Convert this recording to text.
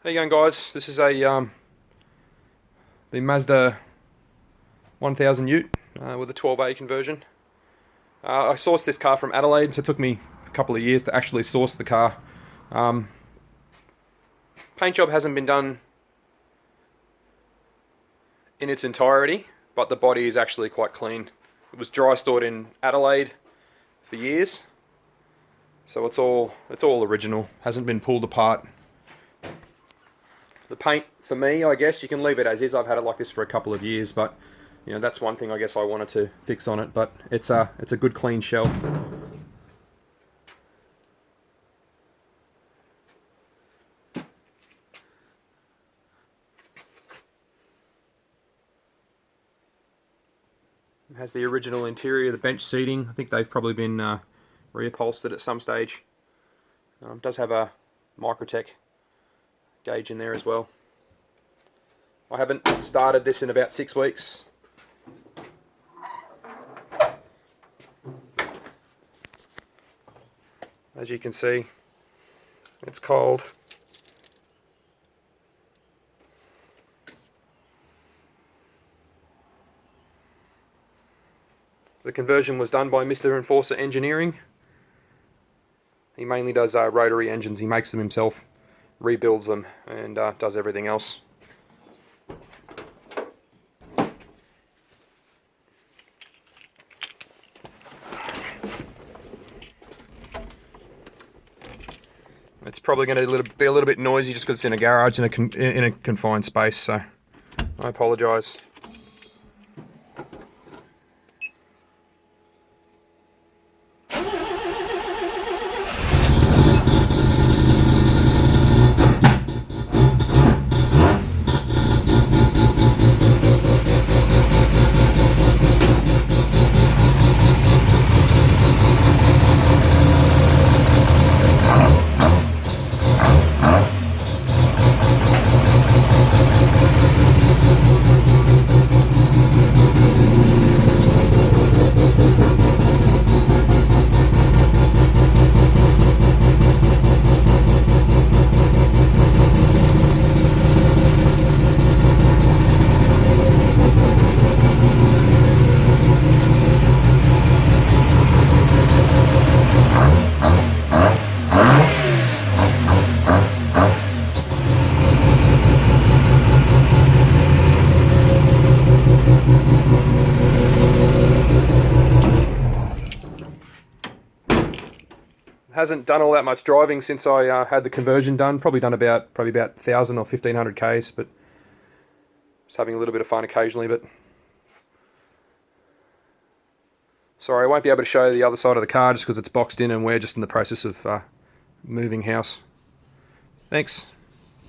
How you going, guys? This is the Mazda 1000 Ute with a 12A conversion. I sourced this car from Adelaide, so it took me a couple of years to actually source the car. Paint job hasn't been done in its entirety, but the body is actually quite clean. It was dry stored in Adelaide for years, so it's all original. Hasn't been pulled apart. The paint, for me, I guess you can leave it as is. I've had it like this for a couple of years, but you know, that's one thing I guess I wanted to fix on it. But it's a good clean shell. It has the original interior, the bench seating. I think they've probably been reupholstered at some stage. Does have a Microtech gauge in there as well. I haven't started this in about 6 weeks. As you can see, it's cold. The conversion was done by Mr. Enforcer Engineering. He mainly does rotary engines. He makes them himself, rebuilds them, and does everything else. It's probably going to be a little bit noisy just because it's in a garage in a confined space, so I apologise. Hasn't done all that much driving since I had the conversion done. Probably about 1,000 or 1,500 k's, but just having a little bit of fun occasionally. But sorry, I won't be able to show you the other side of the car just because it's boxed in and we're just in the process of moving house. Thanks.